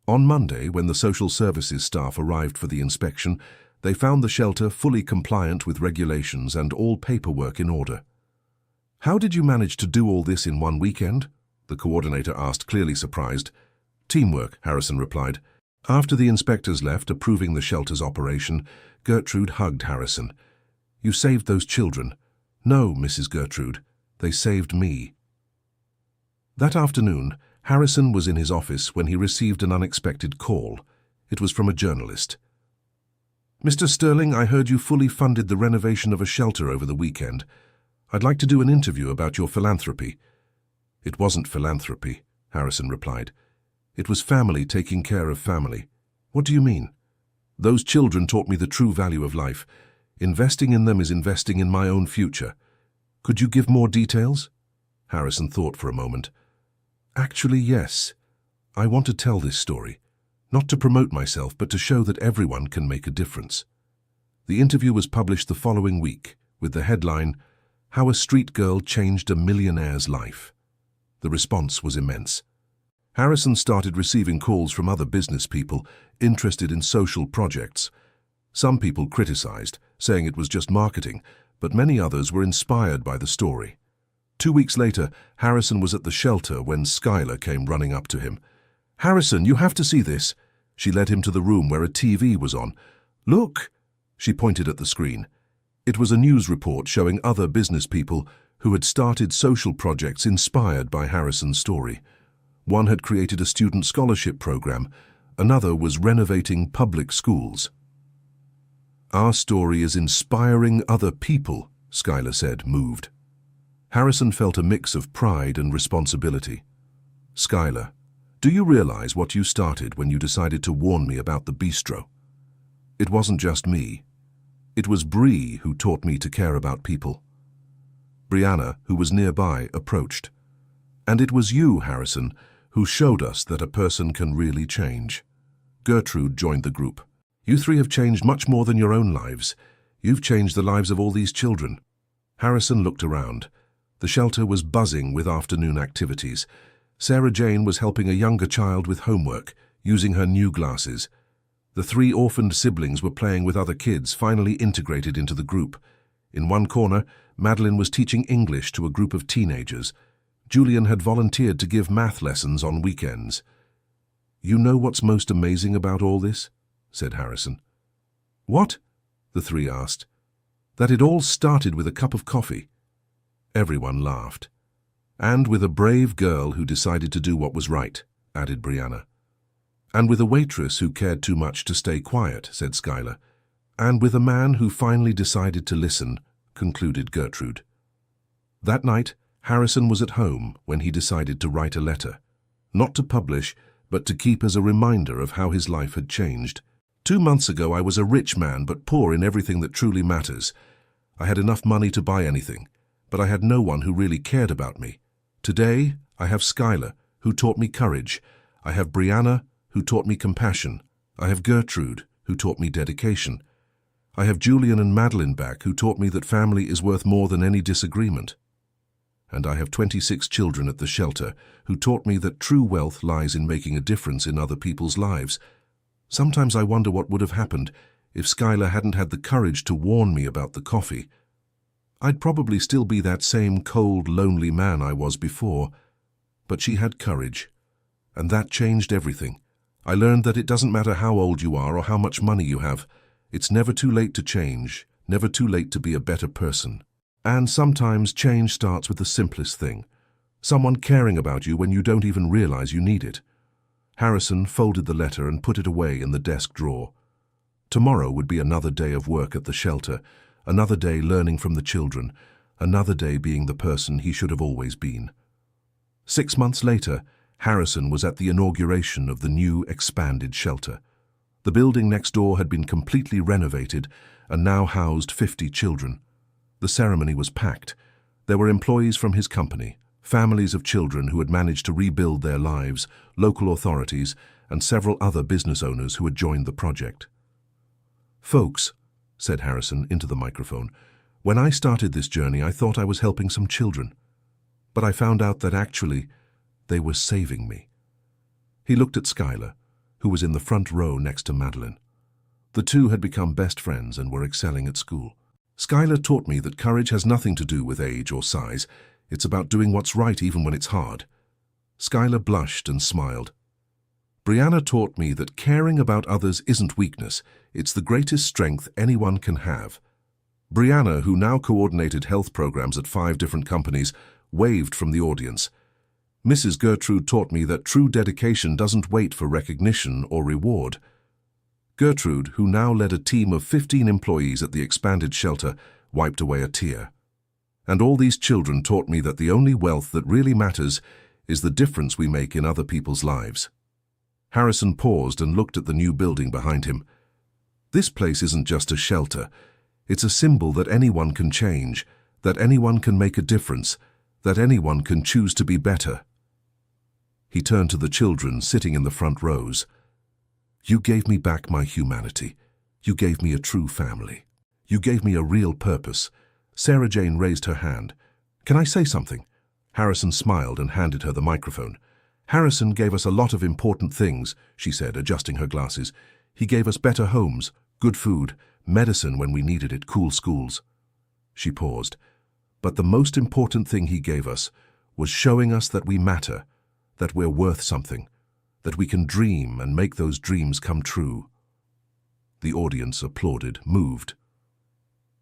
On Monday, when the social services staff arrived for the inspection, they found the shelter fully compliant with regulations and all paperwork in order. "How did you manage to do all this in one weekend?" the coordinator asked, clearly surprised. "Teamwork," Harrison replied. After the inspectors left, approving the shelter's operation, Gertrude hugged Harrison. "You saved those children." "No, Mrs. Gertrude, they saved me." That afternoon, Harrison was in his office when he received an unexpected call. It was from a journalist. "Mr. Sterling, I heard you fully funded the renovation of a shelter over the weekend. I'd like to do an interview about your philanthropy." "It wasn't philanthropy," Harrison replied. "It was family taking care of family." "What do you mean?" "Those children taught me the true value of life. Investing in them is investing in my own future." "Could you give more details?" Harrison thought for a moment. "Actually, yes. I want to tell this story, not to promote myself, but to show that everyone can make a difference." The interview was published the following week, with the headline, "How a Street Girl Changed a Millionaire's Life." The response was immense. Harrison started receiving calls from other business people interested in social projects. Some people criticized, saying it was just marketing, but many others were inspired by the story. 2 weeks later, Harrison was at the shelter when Skylar came running up to him. "Harrison, you have to see this." She led him to the room where a TV was on. "Look!" She pointed at the screen. It was a news report showing other business people who had started social projects inspired by Harrison's story. One had created a student scholarship program. Another was renovating public schools. "Our story is inspiring other people," Skylar said, moved. Harrison felt a mix of pride and responsibility. "Skylar, do you realize what you started when you decided to warn me about the bistro? It wasn't just me. It was Bree who taught me to care about people." Brianna, who was nearby, approached. "And it was you, Harrison, who showed us that a person can really change." Gertrude joined the group. "You three have changed much more than your own lives. You've changed the lives of all these children." Harrison looked around. The shelter was buzzing with afternoon activities. Sarah Jane was helping a younger child with homework, using her new glasses. The 3 orphaned siblings were playing with other kids, finally integrated into the group. In one corner, Madeline was teaching English to a group of teenagers. Julian had volunteered to give math lessons on weekends. "You know what's most amazing about all this?" said Harrison. "What?" the 3 asked. "That it all started with a cup of coffee." Everyone laughed. "And with a brave girl who decided to do what was right," added Brianna. "And with a waitress who cared too much to stay quiet," said Skylar. "And with a man who finally decided to listen," concluded Gertrude. That night, Harrison was at home when he decided to write a letter. Not to publish, but to keep as a reminder of how his life had changed. 2 months ago, I was a rich man, but poor in everything that truly matters. I had enough money to buy anything, but I had no one who really cared about me. Today, I have Skylar, who taught me courage. I have Brianna, who taught me compassion. I have Gertrude, who taught me dedication. I have Julian and Madeline back, who taught me that family is worth more than any disagreement. And I have 26 children at the shelter, who taught me that true wealth lies in making a difference in other people's lives. Sometimes I wonder what would have happened if Skylar hadn't had the courage to warn me about the coffee. I'd probably still be that same cold, lonely man I was before. But she had courage, and that changed everything. I learned that it doesn't matter how old you are or how much money you have. It's never too late to change, never too late to be a better person. And sometimes change starts with the simplest thing. Someone caring about you when you don't even realize you need it. Harrison folded the letter and put it away in the desk drawer. Tomorrow would be another day of work at the shelter, another day learning from the children, another day being the person he should have always been. 6 months later, Harrison was at the inauguration of the new expanded shelter. The building next door had been completely renovated and now housed 50 children. The ceremony was packed. There were employees from his company, families of children who had managed to rebuild their lives, local authorities, and several other business owners who had joined the project. "Folks," said Harrison into the microphone, "when I started this journey, I thought I was helping some children. But I found out that actually, they were saving me." He looked at Skylar, who was in the front row next to Madeline. The two had become best friends and were excelling at school. "Skylar taught me that courage has nothing to do with age or size. It's about doing what's right even when it's hard." Skylar blushed and smiled. "Brianna taught me that caring about others isn't weakness, it's the greatest strength anyone can have." Brianna, who now coordinated health programs at 5 different companies, waved from the audience. "Mrs. Gertrude taught me that true dedication doesn't wait for recognition or reward." Gertrude, who now led a team of 15 employees at the expanded shelter, wiped away a tear. "And all these children taught me that the only wealth that really matters is the difference we make in other people's lives." Harrison paused and looked at the new building behind him. "This place isn't just a shelter. It's a symbol that anyone can change, that anyone can make a difference, that anyone can choose to be better." He turned to the children sitting in the front rows. "You gave me back my humanity. You gave me a true family. You gave me a real purpose." Sarah Jane raised her hand. "Can I say something?" Harrison smiled and handed her the microphone. "Harrison gave us a lot of important things," she said, adjusting her glasses. "He gave us better homes, good food, medicine when we needed it, cool schools." She paused. "But the most important thing he gave us was showing us that we matter, that we're worth something, that we can dream and make those dreams come true." The audience applauded, moved.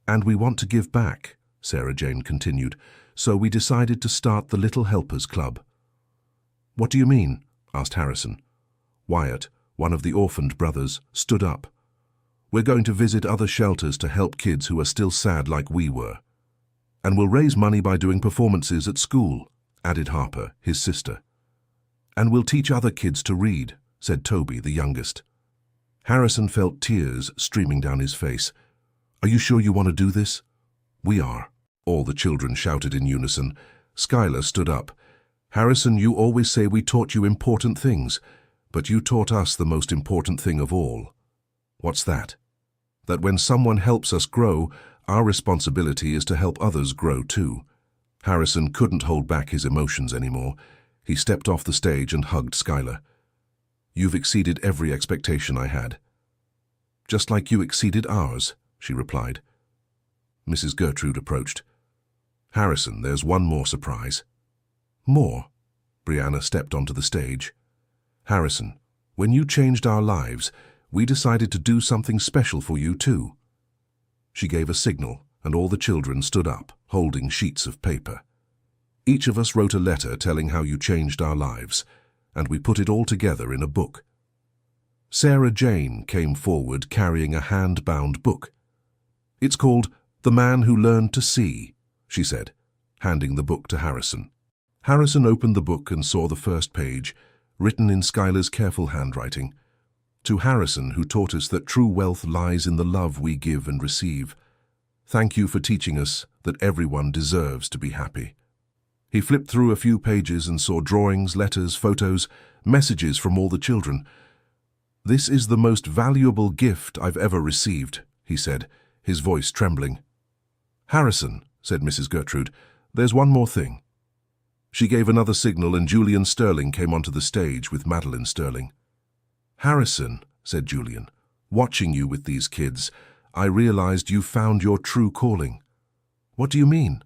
"And we want to give back," Sarah Jane continued, "so we decided to start the Little Helpers Club." "What do you mean?" asked Harrison. Wyatt, one of the orphaned brothers, stood up. "We're going to visit other shelters to help kids who are still sad like we were. And we'll raise money by doing performances at school," added Harper, his sister. "And we'll teach other kids to read," said Toby, the youngest. Harrison felt tears streaming down his face. "Are you sure you want to do this?" "We are," all the children shouted in unison. Skylar stood up. "Harrison, you always say we taught you important things, but you taught us the most important thing of all." "What's that?" "That when someone helps us grow, our responsibility is to help others grow too." Harrison couldn't hold back his emotions anymore. He stepped off the stage and hugged Skylar. "You've exceeded every expectation I had." "Just like you exceeded ours," she replied. Mrs. Gertrude approached. "Harrison, there's one more surprise." "More?" Brianna stepped onto the stage. "Harrison, when you changed our lives, we decided to do something special for you too." She gave a signal, and all the children stood up, holding sheets of paper. "Each of us wrote a letter telling how you changed our lives, and we put it all together in a book." Sarah Jane came forward carrying a hand-bound book. "It's called The Man Who Learned to See," she said, handing the book to Harrison. Harrison opened the book and saw the first page, written in Skylar's careful handwriting. "To Harrison, who taught us that true wealth lies in the love we give and receive. Thank you for teaching us that everyone deserves to be happy." He flipped through a few pages and saw drawings, letters, photos, messages from all the children. "This is the most valuable gift I've ever received," he said, his voice trembling. "Harrison," said Mrs. Gertrude, "there's one more thing." She gave another signal and Julian Sterling came onto the stage with Madeline Sterling. "Harrison," said Julian, "watching you with these kids, I realized you found your true calling." "What do you mean?"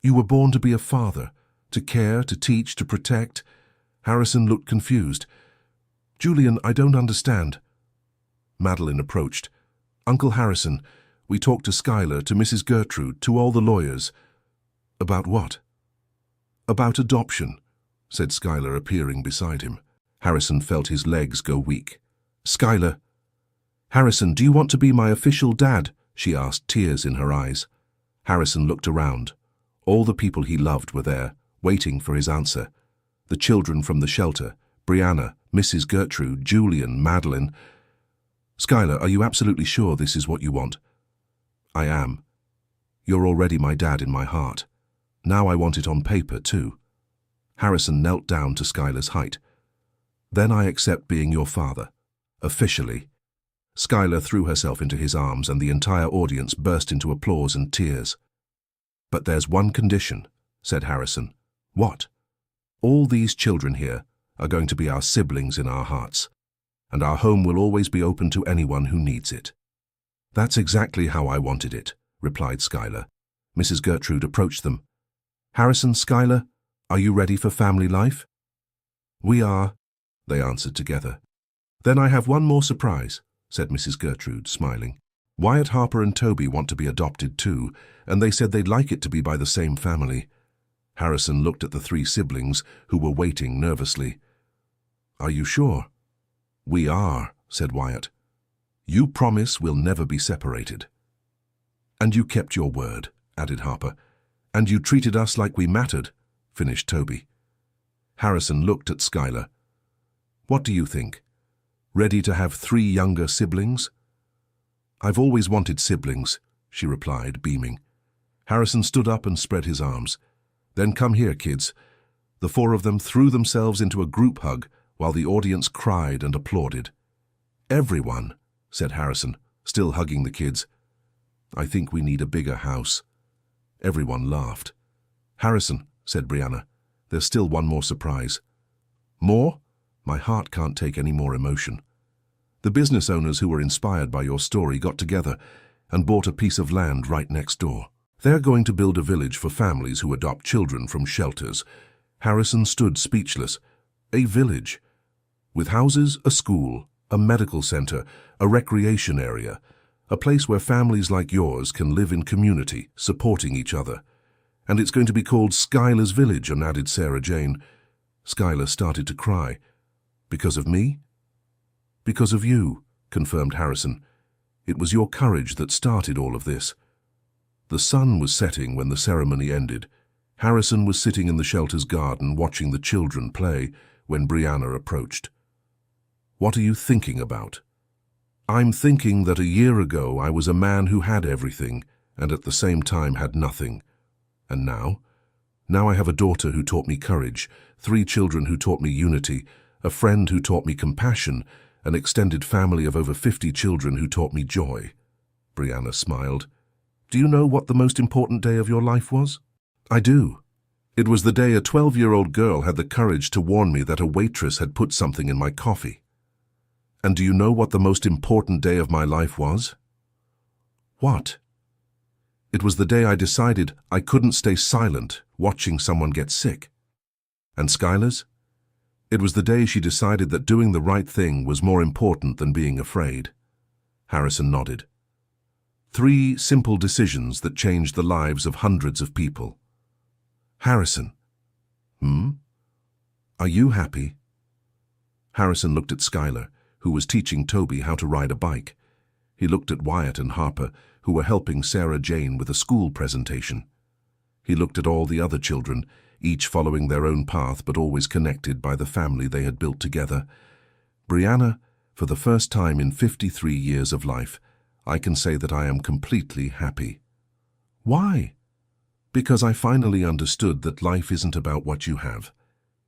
"You were born to be a father, to care, to teach, to protect." Harrison looked confused. "Julian, I don't understand." Madeline approached. "Uncle Harrison, we talked to Skylar, to Mrs. Gertrude, to all the lawyers." "About what?" "About adoption," said Skylar, appearing beside him. Harrison felt his legs go weak. "Skylar." "Harrison, do you want to be my official dad?" she asked, tears in her eyes. Harrison looked around. All the people he loved were there, waiting for his answer. The children from the shelter, Brianna, Mrs. Gertrude, Julian, Madeline. "Skylar, are you absolutely sure this is what you want?" "I am. You're already my dad in my heart. Now I want it on paper, too." Harrison knelt down to Skylar's height. Then I accept being your father. Officially. Skylar threw herself into his arms and the entire audience burst into applause and tears. But there's one condition, said Harrison. What? All these children here are going to be our siblings in our hearts, and our home will always be open to anyone who needs it. That's exactly how I wanted it, replied Skylar. Mrs. Gertrude approached them. Harrison, Skylar, are you ready for family life? We are, they answered together. Then I have one more surprise, said Mrs. Gertrude, smiling. Wyatt, Harper and Toby want to be adopted too, and they said they'd like it to be by the same family. Harrison looked at the three siblings, who were waiting nervously. Are you sure? We are, said Wyatt. You promise we'll never be separated. And you kept your word, added Harper. And you treated us like we mattered, finished Toby. Harrison looked at Skylar. What do you think? Ready to have 3 younger siblings? I've always wanted siblings, she replied, beaming. Harrison stood up and spread his arms. Then come here, kids. The 4 of them threw themselves into a group hug while the audience cried and applauded. Everyone, said Harrison, still hugging the kids. I think we need a bigger house. Everyone laughed. Harrison, said Brianna, there's still one more surprise. More? My heart can't take any more emotion. The business owners who were inspired by your story got together and bought a piece of land right next door. They're going to build a village for families who adopt children from shelters. Harrison stood speechless. A village. With houses, a school, a medical center, a recreation area, a place where families like yours can live in community, supporting each other. And it's going to be called Skylar's Village, added Sarah Jane. Skylar started to cry. Because of me? Because of you, confirmed Harrison. It was your courage that started all of this. The sun was setting when the ceremony ended. Harrison was sitting in the shelter's garden watching the children play when Brianna approached. What are you thinking about? I'm thinking that a year ago I was a man who had everything and at the same time had nothing. And now? Now I have a daughter who taught me courage, 3 children who taught me unity, a friend who taught me compassion, an extended family of over 50 children who taught me joy. Brianna smiled. Do you know what the most important day of your life was? I do. It was the day a 12-year-old girl had the courage to warn me that a waitress had put something in my coffee. And do you know what the most important day of my life was? What? It was the day I decided I couldn't stay silent watching someone get sick. And Skylar's? It was the day she decided that doing the right thing was more important than being afraid. Harrison nodded. 3 simple decisions that changed the lives of hundreds of people. Harrison. Are you happy? Harrison looked at Skylar, who was teaching Toby how to ride a bike. He looked at Wyatt and Harper, who were helping Sarah Jane with a school presentation. He looked at all the other children, each following their own path but always connected by the family they had built together. Brianna, for the first time in 53 years of life, I can say that I am completely happy. Why? Because I finally understood that life isn't about what you have.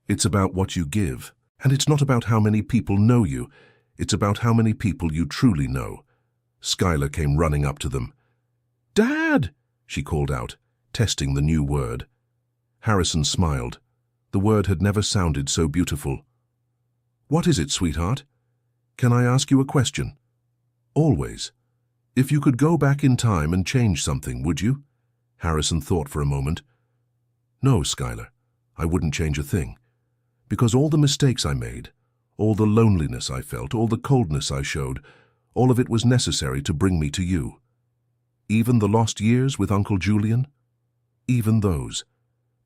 It's about what you give. And it's not about how many people know you. It's about how many people you truly know. Skylar came running up to them. Dad, she called out, testing the new word. Harrison smiled. The word had never sounded so beautiful. What is it, sweetheart? Can I ask you a question? Always. If you could go back in time and change something, would you? Harrison thought for a moment. No, Skylar, I wouldn't change a thing. Because all the mistakes I made, all the loneliness I felt, all the coldness I showed, all of it was necessary to bring me to you. Even the lost years with Uncle Julian? Even those.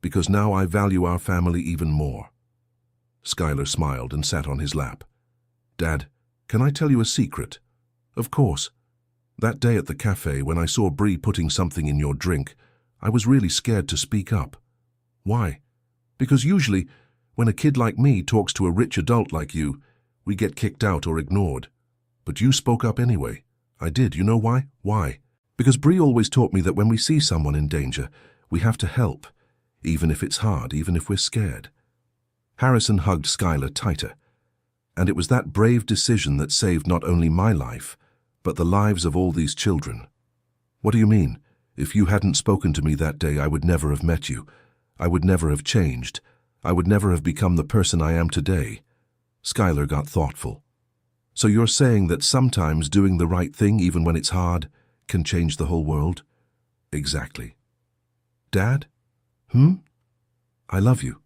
Because now I value our family even more. Skylar smiled and sat on his lap. Dad, can I tell you a secret? Of course. That day at the cafe when I saw Bree putting something in your drink, I was really scared to speak up. Why? Because usually, when a kid like me talks to a rich adult like you, we get kicked out or ignored. But you spoke up anyway. I did. You know why? Why? Because Bree always taught me that when we see someone in danger, we have to help, even if it's hard, even if we're scared. Harrison hugged Skylar tighter. And it was that brave decision that saved not only my life, but the lives of all these children. What do you mean? If you hadn't spoken to me that day, I would never have met you. I would never have changed. I would never have become the person I am today. Skylar got thoughtful. So you're saying that sometimes doing the right thing, even when it's hard, can change the whole world? Exactly. Dad? I love you.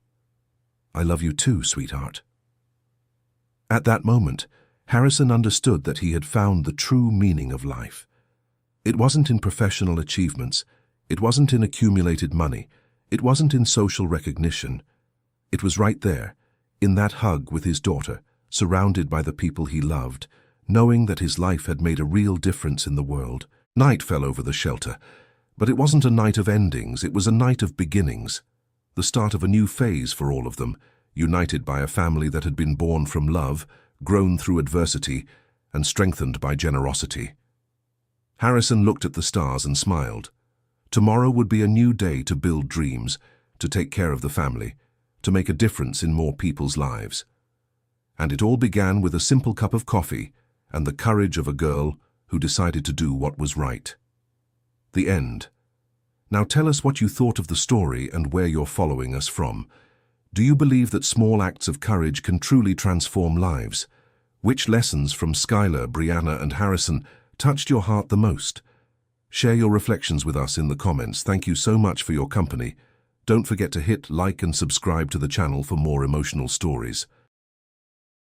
I love you too, sweetheart. At that moment, Harrison understood that he had found the true meaning of life. It wasn't in professional achievements. It wasn't in accumulated money. It wasn't in social recognition. It was right there, in that hug with his daughter, surrounded by the people he loved, knowing that his life had made a real difference in the world. Night fell over the shelter, but it wasn't a night of endings, it was a night of beginnings. The start of a new phase for all of them, united by a family that had been born from love, grown through adversity, and strengthened by generosity. Harrison looked at the stars and smiled. Tomorrow would be a new day to build dreams, to take care of the family, to make a difference in more people's lives. And it all began with a simple cup of coffee and the courage of a girl who decided to do what was right. The end. Now tell us what you thought of the story and where you're following us from. Do you believe that small acts of courage can truly transform lives? Which lessons from Skylar, Brianna, and Harrison touched your heart the most? Share your reflections with us in the comments. Thank you so much for your company. Don't forget to hit like and subscribe to the channel for more emotional stories.